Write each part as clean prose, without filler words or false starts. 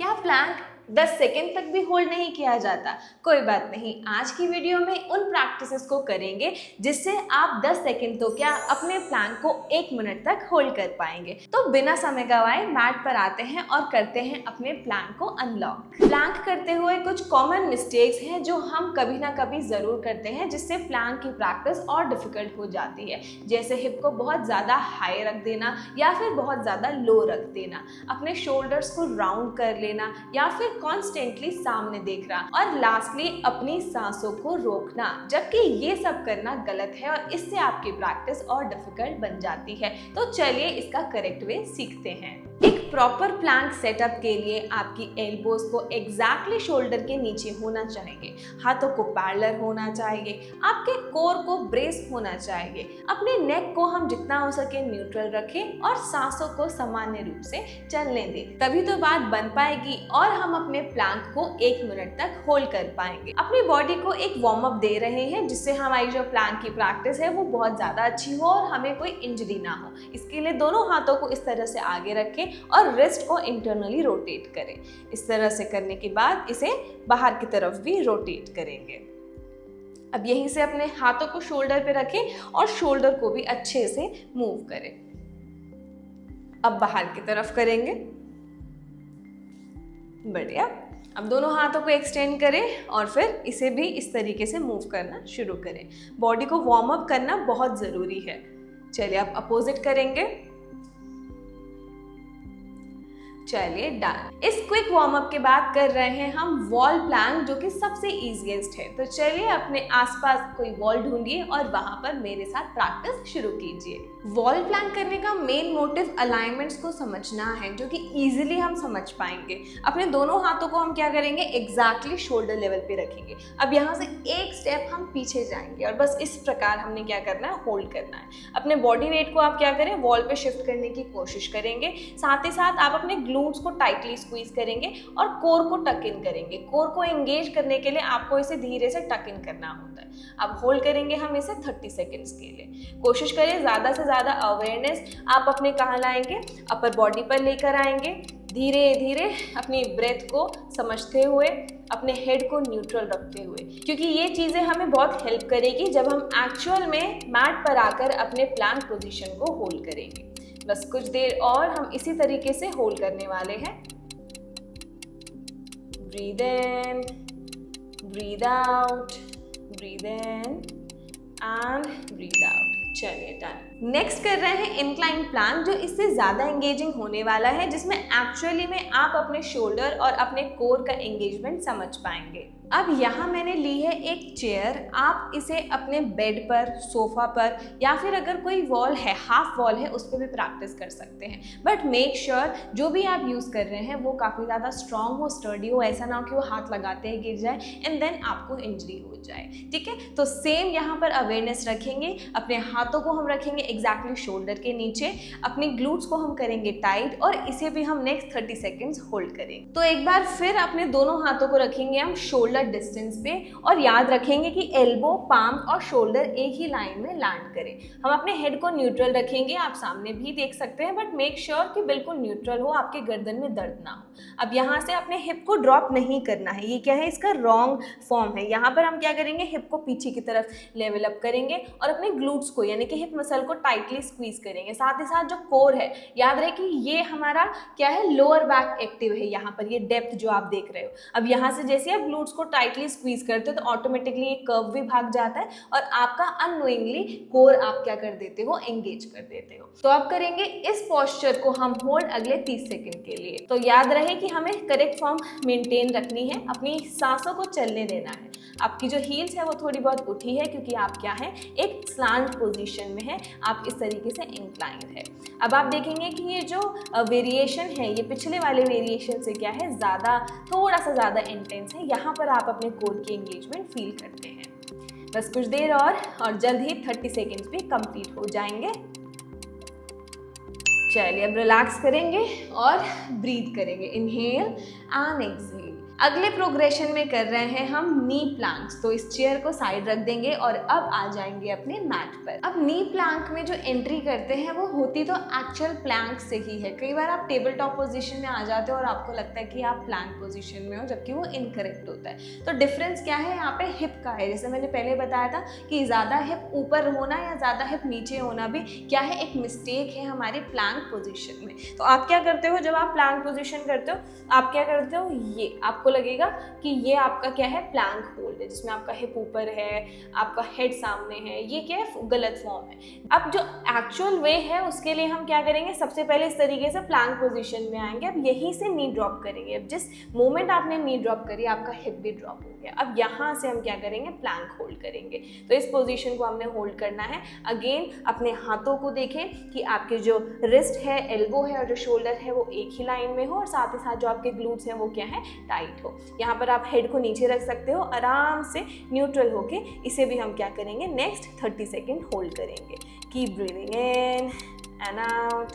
क्या Planck 10 second तक भी होल्ड नहीं किया जाता? कोई बात नहीं, आज की वीडियो में उन प्रैक्टिसेस को करेंगे जिससे आप 10 सेकेंड तो क्या अपने प्लैंक को 1 मिनट तक होल्ड कर पाएंगे। तो बिना समय गवाए मैट पर आते हैं और करते हैं अपने प्लैंक को अनलॉक। प्लैंक करते हुए कुछ कॉमन मिस्टेक्स हैं जो हम कभी ना कभी जरूर करते हैं, जिससे प्लैंक की प्रैक्टिस और डिफिकल्ट हो जाती है। जैसे हिप को बहुत ज्यादा हाई रख देना या फिर बहुत ज्यादा लो रख देना, अपने शोल्डर्स को राउंड कर लेना या फिर कॉन्स्टेंटली सामने देखना, और लास्टली अपनी सांसों को रोकना, जबकि ये सब करना गलत है और इससे आपकी प्रैक्टिस और डिफिकल्ट बन जाती है। तो चलिए इसका करेक्ट वे सीखते हैं। एक प्रॉपर प्लैंक सेटअप के लिए आपकी एल्बोज को एग्जैक्टली शोल्डर के नीचे होना चाहिए, हाथों को पैरेलल होना चाहिए, आपके कोर को ब्रेस होना चाहिए, अपने नेक को हम जितना हो सके न्यूट्रल रखें और सांसों को सामान्य रूप से चलने दें। तभी तो बात बन पाएगी और हम अपने प्लैंक को 1 मिनट तक होल्ड कर पाएंगे। अपनी बॉडी को एक वार्म अप दे रहे हैं जिससे हमारी जो प्लैंक की प्रैक्टिस है वो बहुत ज्यादा अच्छी हो और हमें कोई इंजरी ना हो। इसके लिए दोनों हाथों को इस तरह से आगे रखें और रिस्ट को इंटरनली रोटेट करें। इस तरह से करने के बाद इसे बाहर की तरफ भी रोटेट करेंगे। अब यहीं से अपने हाथों को शोल्डर पे रखें और शोल्डर को भी अच्छे से मूव करें। अब बाहर की तरफ करेंगे। बढ़िया। अब दोनों हाथों को एक्सटेंड करें और फिर इसे भी इस तरीके से मूव करना शुरू करें। बॉडी को वार्म अप करना बहुत ज़रूरी है। चलिए अब अपोजिट करेंगे। चलिए डन। इस क्विक वार्म अप के बाद कर रहे हैं हम वॉल प्लैंक, जो कि सबसे इजीएस्ट है। तो चलिए अपने आसपास कोई वॉल ढूंढिए और वहां पर मेरे साथ प्रैक्टिस शुरू कीजिए। वॉल प्लैंक करने का मेन मोटिव अलाइनमेंट्स को समझना है, जो कि इजीली हम समझ पाएंगे। अपने दोनों हाथों को हम क्या करेंगे, एग्जैक्टली शोल्डर लेवल पे रखेंगे। अब यहाँ से एक स्टेप हम पीछे जाएंगे और बस इस प्रकार हमने क्या करना है, होल्ड करना है। अपने बॉडी वेट को आप क्या करें, वॉल पे शिफ्ट करने की कोशिश करेंगे। साथ ही साथ आप अपने ग्लूट्स को टाइटली स्क्वीज करेंगे और कोर को टक इन करेंगे। कोर को एंगेज करने के लिए आपको इसे धीरे से टक इन करना होता है। अब होल्ड करेंगे हम इसे 30 सेकेंड्स के लिए। कोशिश करें ज़्यादा से ज़्यादा अवेयरनेस आप अपने कहाँ लाएंगे, अपर बॉडी पर लेकर आएंगे। धीरे धीरे अपनी ब्रेथ को समझते हुए, अपने हेड को न्यूट्रल रखते हुए, क्योंकि ये चीज़ें हमें बहुत हेल्प करेगी जब हम एक्चुअल में मैट पर आकर अपने प्लैंक पोजीशन को होल्ड करेंगे। बस कुछ देर और हम इसी तरीके से होल्ड करने वाले हैं। Breathe in, breathe out, breathe in and breathe out. चलिए डन। नेक्स्ट कर रहे हैं इंक्लाइन प्लैंक, जो इससे ज़्यादा एंगेजिंग होने वाला है, जिसमें एक्चुअली में आप अपने शोल्डर और अपने कोर का एंगेजमेंट समझ पाएंगे। अब यहाँ मैंने ली है एक चेयर। आप इसे अपने बेड पर, सोफा पर या फिर अगर कोई वॉल है, हाफ वॉल है, उस पर भी प्रैक्टिस कर सकते हैं। बट मेक श्योर जो भी आप यूज़ कर रहे हैं वो काफ़ी ज़्यादा स्ट्रांग हो, स्टर्डी हो। ऐसा ना हो कि वो हाथ लगाते ही गिर जाए एंड देन आपको इंजरी हो जाए। ठीक है, तो सेम यहाँ पर अवेयरनेस रखेंगे। अपने हाथों को हम रखेंगे एग्जैक्टली शोल्डर के नीचे, अपने ग्लूट्स को हम करेंगे टाइट और इसे भी हम नेक्स्ट 30 सेकेंड्स होल्ड करेंगे। तो एक बार फिर अपने दोनों हाथों को रखेंगे हम शोल्डर डिस्टेंस पे और याद रखेंगे कि एल्बो, पाम और शोल्डर एक ही लाइन में लैंड करें। हम अपने हेड को न्यूट्रल रखेंगे। आप सामने भी देख सकते हैं, बट मेक श्योर कि बिल्कुल न्यूट्रल हो, आपके गर्दन में दर्द ना हो। अब यहाँ से अपने हिप को ड्रॉप नहीं करना है। ये क्या है, इसका रॉन्ग फॉर्म है। यहाँ पर हम क्या करेंगे, हिप को पीछे की तरफ लेवल अप करेंगे और अपने ग्लूट्स को यानी कि हिप मसल को टाइटली स्क्वीज करेंगे। साथ ही साथ जो कोर है, याद रहे कि ये हमारा क्या है, लोअर बैक एक्टिव है। यहाँ पर ये डेप्थ जो आप देख रहे हो। अब यहाँ से जैसे आप ग्लूट्स को टाइटली स्क्वीज करते हो तो ऑटोमेटिकली ये कर्व भी भाग जाता है और आपका अननोइंगली कोर आप क्या कर देते हो, एंगेज कर देते हो। तो अब करेंगे इस पोस्चर को हम होल्ड अगले 30 सेकंड के लिए। तो याद रहे कि हमें करेक्ट फॉर्म मेंटेन रखनी है, अपनी सांसों को चलने देना है। आपकी जो हील्स है वो थोड़ी बहुत उठी है क्योंकि आप क्या है, एक स्लांट पोजीशन में है, आप इस तरीके से इंक्लाइन है। अब आप देखेंगे कि ये जो वेरिएशन है, ये पिछले वाले वेरिएशन से क्या है, थोड़ा सा ज़्यादा इंटेंस है। यहाँ पर आप अपने कोर की एंगेजमेंट फील करते हैं। बस कुछ देर और जल्द ही 30 सेकेंड्स भी कंप्लीट हो जाएंगे। चलिए अब रिलैक्स करेंगे और ब्रीथ करेंगे, इनहेल एंड एक्सहेल। अगले प्रोग्रेशन में कर रहे हैं हम नी प्लैंक्स। तो इस चेयर को साइड रख देंगे और अब आ जाएंगे अपने मैट पर। अब नी प्लैंक में जो एंट्री करते हैं वो होती तो एक्चुअल प्लैंक से ही है। कई बार आप टेबल टॉप पोजीशन में आ जाते हो और आपको लगता है कि आप प्लैंक पोजीशन में हो, जबकि वो इनकरेक्ट होता है। तो डिफरेंस क्या है यहाँ पे, हिप का है। जैसे मैंने पहले बताया था कि ज़्यादा हिप ऊपर होना या ज़्यादा हिप नीचे होना भी क्या है, एक मिस्टेक है हमारी प्लैंक पोजीशन में। तो आप क्या करते हो, जब आप प्लैंक पोजीशन करते हो आप क्या करते हो, ये आपको लगेगा कि ये आपका क्या है, प्लैंक होल्ड है, जिसमें आपका हिप ऊपर है, आपका हेड सामने है। ये क्या है, गलत फॉर्म है। अब जो एक्चुअल वे है उसके लिए हम क्या करेंगे, सबसे पहले इस तरीके से प्लैंक पोजीशन में आएंगे। अब यहीं से नी ड्रॉप करेंगे। अब जिस मोमेंट आपने नी ड्रॉप करी आपका हिप भी ड्रॉप हो गया। अब यहाँ से हम क्या करेंगे, प्लैंक होल्ड करेंगे। तो इस पोजीशन को हमने होल्ड करना है। अगेन अपने हाथों को देखें कि आपके जो रिस्ट है, एल्बो है और जो शोल्डर है वो एक ही लाइन में हो, और साथ ही साथ जो आपके ग्लूट्स हैं वो क्या है, टाइट हो। यहाँ पर आप हेड को नीचे रख सकते हो आराम से न्यूट्रल होके। इसे भी हम क्या करेंगे, नेक्स्ट 30 सेकेंड होल्ड करेंगे। Keep breathing in and out,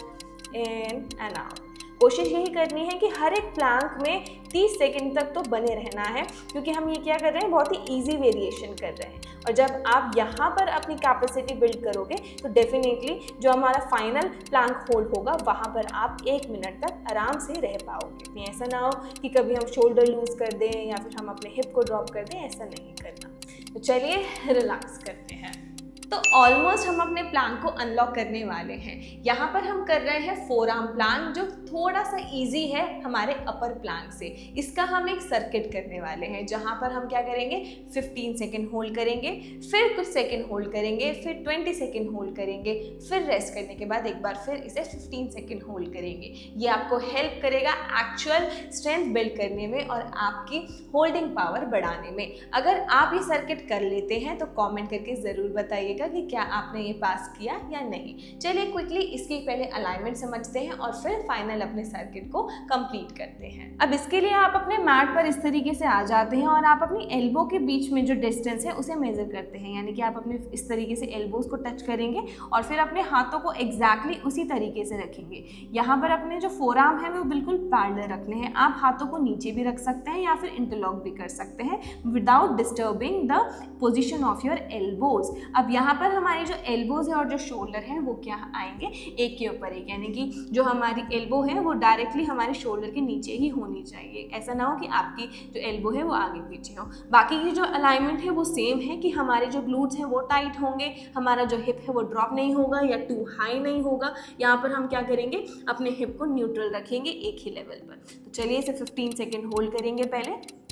in and out. कोशिश यही करनी है कि हर एक प्लैंक में 30 सेकेंड तक तो बने रहना है, क्योंकि हम ये क्या कर रहे हैं, बहुत ही ईजी वेरिएशन कर रहे हैं। और जब आप यहाँ पर अपनी कैपेसिटी बिल्ड करोगे तो डेफिनेटली जो हमारा फाइनल प्लैंक होल्ड होगा वहाँ पर आप 1 मिनट तक आराम से रह पाओगे। ऐसा ना हो कि कभी हम शोल्डर लूज कर दें या फिर हम अपने हिप को ड्रॉप कर दें, ऐसा नहीं करना। तो चलिए रिलैक्स करते हैं। तो ऑलमोस्ट हम अपने प्लैंक को अनलॉक करने वाले हैं। यहाँ पर हम कर रहे हैं फोर आर्म प्लैंक, जो थोड़ा सा इजी है हमारे अपर प्लैंक से। इसका हम एक सर्किट करने वाले हैं, जहाँ पर हम क्या करेंगे, 15 सेकेंड होल्ड करेंगे, फिर कुछ सेकेंड होल्ड करेंगे, फिर 20 सेकेंड होल्ड करेंगे, फिर रेस्ट करने के बाद एक बार फिर इसे 15 सेकेंड होल्ड करेंगे। ये आपको हेल्प करेगा एक्चुअल स्ट्रेंथ बिल्ड करने में और आपकी होल्डिंग पावर बढ़ाने में। अगर आप ये सर्किट कर लेते हैं तो कॉमेंट करके ज़रूर बताइए कि क्या आपने ये पास किया या नहीं। चलिए क्विकली इसकी पहले अलाइनमेंट समझते हैं और फिर फाइनल अपने सर्किट को कंप्लीट करते हैं। अब इसके लिए आप अपने मैट पर इस तरीके से आ जाते हैं और आप अपनी एल्बो के बीच में जो डिस्टेंस है उसे मेजर करते हैं। यानी कि आप अपने इस तरीके से एल्बोज को टच करेंगे और फिर अपने हाथों को एग्जैक्टली उसी तरीके से रखेंगे। यहाँ पर अपने जो फोर आर्म है वो बिल्कुल पैरेलल रखने हैं। आप हाथों को नीचे भी रख सकते हैं या फिर इंटरलॉक भी कर सकते हैं without disturbing the position of your elbows. अब यहाँ पर हमारी जो एल्बोज है और जो शोल्डर है वो क्या आएंगे, एक के ऊपर एक। यानी कि जो हमारी एल्बो है वो डायरेक्टली हमारे शोल्डर के नीचे ही होनी चाहिए। ऐसा ना हो कि आपकी जो एल्बो है वो आगे पीछे हो। बाकी की जो अलाइनमेंट है वो सेम है कि हमारे जो ग्लूट्स हैं वो टाइट होंगे, हमारा जो हिप है वो ड्रॉप नहीं होगा या टू हाई नहीं होगा। यहाँ पर हम क्या करेंगे, अपने हिप को न्यूट्रल रखेंगे एक ही लेवल पर। तो चलिए इसे 15 सेकेंड होल्ड करेंगे पहले।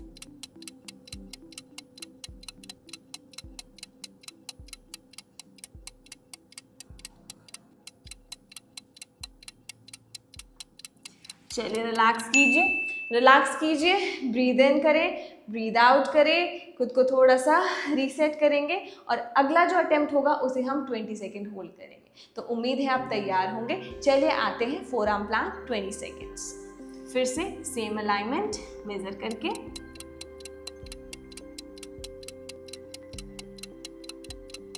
चलिए रिलैक्स कीजिए, ब्रीद इन करें, ब्रीद आउट करें, खुद को थोड़ा सा रीसेट करेंगे और अगला जो अटेम्प्ट होगा उसे हम 20 सेकेंड होल्ड करेंगे। तो उम्मीद है आप तैयार होंगे। चलिए आते हैं फोर आर्म प्लैंक 20 सेकेंड्स। फिर से सेम अलाइनमेंट मेजर करके,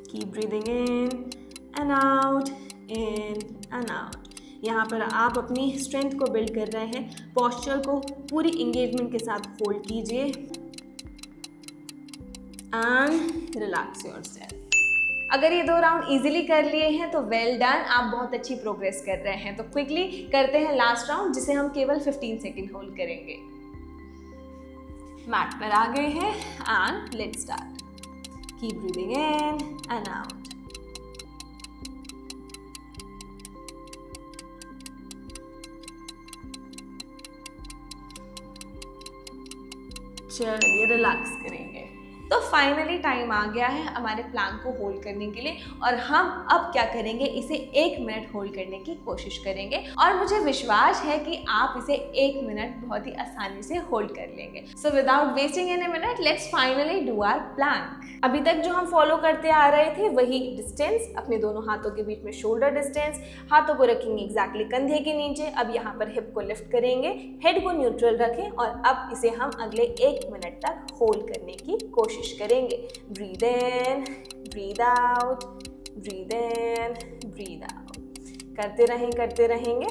keep breathing in and out, in and out. यहाँ पर आप अपनी स्ट्रेंथ को बिल्ड कर रहे हैं। पोस्चर को पूरी एंगेजमेंट के साथ होल्ड कीजिए एंड रिलैक्स योरसेल्फ। अगर ये 2 राउंड इजीली कर लिए हैं तो वेल डन, आप बहुत अच्छी प्रोग्रेस कर रहे हैं। तो क्विकली करते हैं लास्ट राउंड, जिसे हम केवल 15 सेकेंड होल्ड करेंगे। मैट पर आ गए हैं and let's start. Keep breathing in and out. चलिए रिलैक्स करेंगे। तो फाइनली टाइम आ गया है हमारे प्लैंक को होल्ड करने के लिए और हम अब क्या करेंगे, इसे 1 मिनट होल्ड करने की कोशिश करेंगे और मुझे विश्वास है कि आप इसे 1 मिनट बहुत ही आसानी से होल्ड कर लेंगे। So without wasting any minute let's finally do our plank. अभी तक जो हम फॉलो करते आ रहे थे वही डिस्टेंस, अपने दोनों हाथों के बीच में शोल्डर डिस्टेंस, हाथों को रखेंगे एग्जैक्टली कंधे के नीचे। अब यहाँ पर हिप को लिफ्ट करेंगे, हेड को न्यूट्रल रखें और अब इसे हम अगले 1 मिनट तक होल्ड करने की कोशिश करेंगे। Breathe in, breathe out, breathe in, breathe out. करते रहेंगे।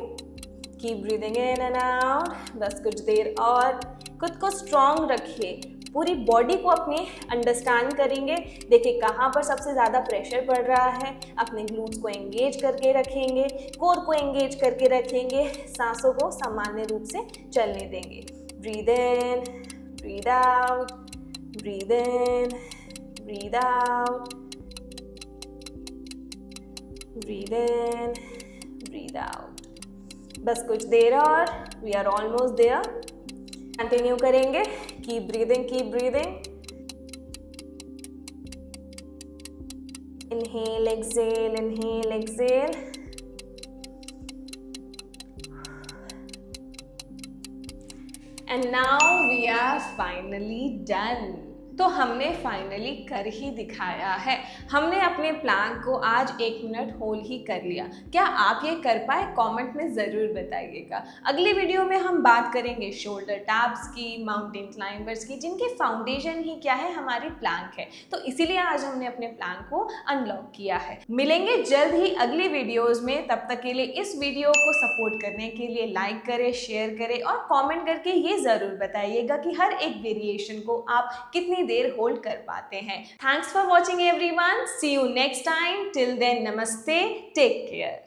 Keep breathing in and out. बस कुछ देर और। खुद को स्ट्रॉन्ग रखिए, पूरी बॉडी को अपने अंडरस्टैंड करेंगे। देखिए कहाँ पर सबसे ज़्यादा प्रेशर पड़ रहा है। अपने ग्लूट्स को एंगेज करके रखेंगे, कोर को एंगेज करके रखेंगे, सांसों को सामान्य रूप से चलने देंगे। Breathe in, breathe out, breathe in, breathe out, breathe in, breathe out. बस कुछ देर और। We are almost there. Continue करेंगे। Keep breathing, keep breathing. Inhale exhale, inhale exhale. And now we are finally done. तो हमने finally कर ही दिखाया है। हमने अपने प्लांक को आज 1 मिनट होल्ड ही कर लिया। क्या आप ये कर पाए? कमेंट में ज़रूर बताइएगा। अगली वीडियो में हम बात करेंगे शोल्डर टैप्स की, माउंटेन क्लाइंबर्स की, जिनकी फाउंडेशन ही क्या है, हमारी प्लांक है। तो इसीलिए आज हमने अपने प्लांक को अनलॉक किया है। मिलेंगे जल्द ही अगली वीडियोज़ में। तब तक के लिए इस वीडियो को सपोर्ट करने के लिए लाइक करें, शेयर करें और कॉमेंट करके ये ज़रूर बताइएगा कि हर एक वेरिएशन को आप कितनी देर होल्ड कर पाते हैं। Thanks for watching everyone. See you next time. Till then नमस्ते, टेक केयर।